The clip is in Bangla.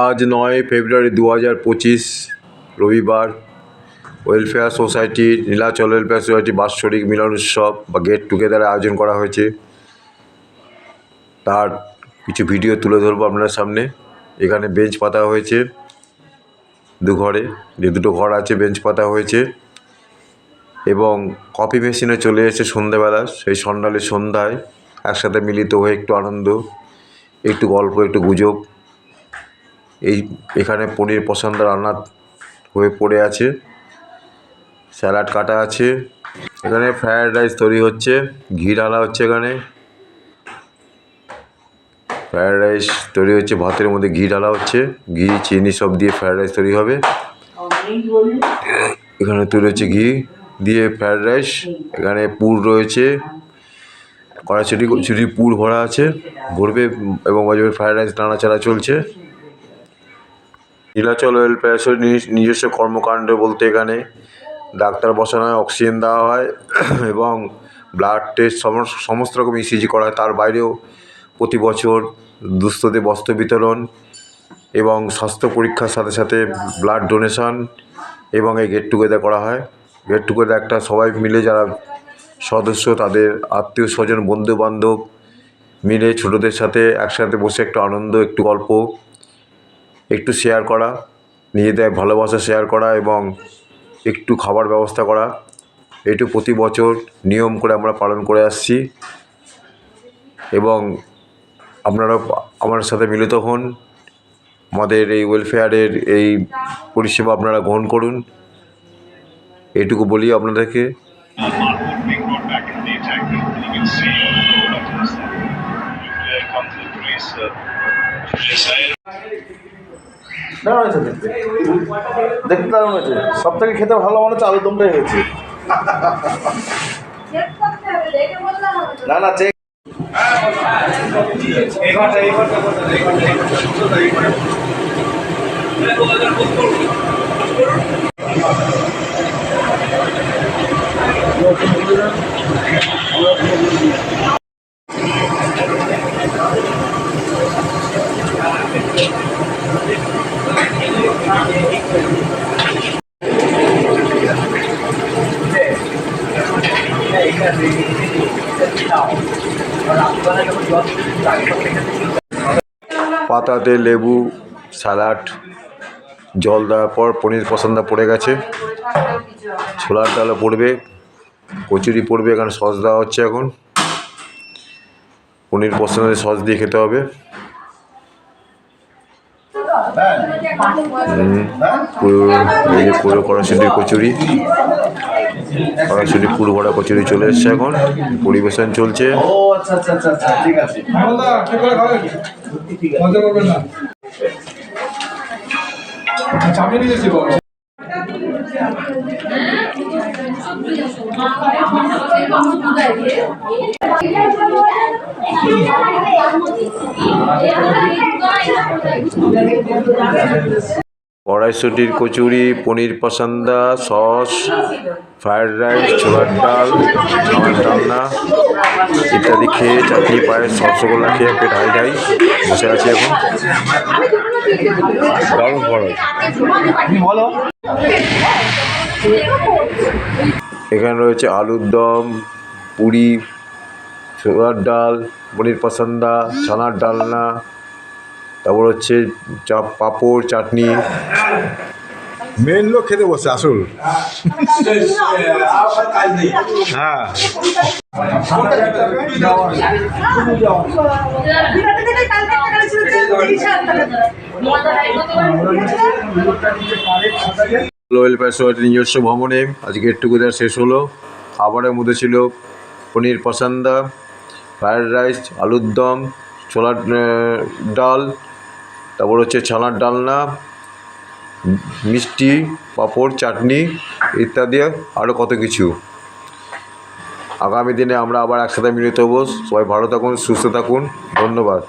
আজ 9 ফেব্রুয়ারি 2025 রবিবার welfare society Nilachal welfare society বাৎসরিক মিলন উৎসব বা গেট টুগেদারের আয়োজন করা হয়েছে। তার কিছু ভিডিও তুলে ধরবো আপনার সামনে। এখানে বেঞ্চ পাতা হয়েছে দুটো ঘর আছে, বেঞ্চ পাতা হয়েছে এবং কফি মেশিনে চলে এসেছে সন্ধ্যাবেলা। সেই সন্ধ্যায় একসাথে মিলিত হয়ে একটু আনন্দ, একটু গল্প, একটু গুজব। এখানে পনির পসন্দ রান্না হয়ে পড়ে আছে, স্যালাড কাটা আছে, এখানে ফ্রায়েড রাইস তৈরি হচ্ছে, ঘি ঢালা হচ্ছে। এখানে ফ্রায়েড রাইস তৈরি হচ্ছে, ভাতের মধ্যে ঘি ঢালা হচ্ছে, ঘি চিনি সব দিয়ে ফ্রায়েড রাইস তৈরি হবে। এখানে তৈরি হচ্ছে ঘি দিয়ে ফ্রায়েড রাইস। এখানে পুর রয়েছে, কড়াইশুঁটি পুর ভরা আছে, ভরবে এবং ফ্রায়েড রাইস নাড়াচাড়া চলছে। নীলাচল ওয়েলফেয়ার নিজস্ব কর্মকাণ্ড বলতে এখানে ডাক্তার বসানো হয়, অক্সিজেন দেওয়া হয় এবং ব্লাড টেস্ট সমস্ত রকম ইসিজি করা হয়। তার বাইরেও প্রতি বছর দুস্থদের বস্ত্র বিতরণ এবং স্বাস্থ্য পরীক্ষার সাথে সাথে ব্লাড ডোনেশন এবং এই গেট টুগেদার করা হয়। গেট টুগেদার একটা সবাই মিলে যারা সদস্য, তাদের আত্মীয় স্বজন, বন্ধুবান্ধব মিলে ছোটোদের সাথে একসাথে বসে একটু আনন্দ, একটু গল্প, একটু শেয়ার করা, নিজেদের ভালোবাসা শেয়ার করা এবং একটু খাবার ব্যবস্থা করা। এইটুকু প্রতি বছর নিয়ম করে আমরা পালন করে আসছি এবং আপনারা আমার সাথে মিলিত হন। আমাদের এই ওয়েলফেয়ারের এই পরিষেবা আপনারা গ্রহণ করুন, এইটুকু বলি আপনাদেরকে। দেখতে দারুণ হয়েছে। সব থেকে খেতে ভালো মনে হচ্ছে আলুদমটাই হয়েছে। না চেক পাতাতে লেবু, স্যালাড, জল দেওয়ার পর পনির পসন্দা পড়ে গেছে, ছোলার ডালও পড়বে, কচুরি পড়বে। এখানে সস দেওয়া হচ্ছে। এখন পনির পসন্দের সস দিয়ে খেতে হবে। পুরো কড়াইশুঁটির কচুরি, কড়াইশুঁটি পুরো ভরা কচুরি চলে এসছে। এখন পরিবেশন চলছে। কড়াইশুঁটির কচুরি, পনির পসন্দা, সস, ফ্রায়েড রাইস, ছোলার ডাল, চানার ডালনা ইত্যাদি খেয়ে, চাটনি, পায়েস, রসগোল্লা খেয়ে পেট হাই বসে আছি এখন। দারুণ খরচ। এখানে রয়েছে আলুর দম, পুরি, ছোলার ডাল, পনির পসন্দা, চানার ডালনা, তারপর হচ্ছে পাঁপড়, চাটনি। মেন লোক খেতে বসে আসল। হ্যাঁ, ওয়েলফেয়ার সোসাইটির নিজস্ব ভবনে আজ গেট টুগেদার শেষ হলো। খাবারের মধ্যে ছিল পনির পসন্দা, ফ্রায়েড রাইস, আলুর দম, ছোলার ডাল, তারপর হচ্ছে ছানার ডালনা, মিষ্টি, পাঁপড়, চাটনি ইত্যাদি আরও কত কিছু। আগামী দিনে আমরা আবার একসাথে মিলিত হব। সবাই ভালো থাকুন, সুস্থ থাকুন। ধন্যবাদ।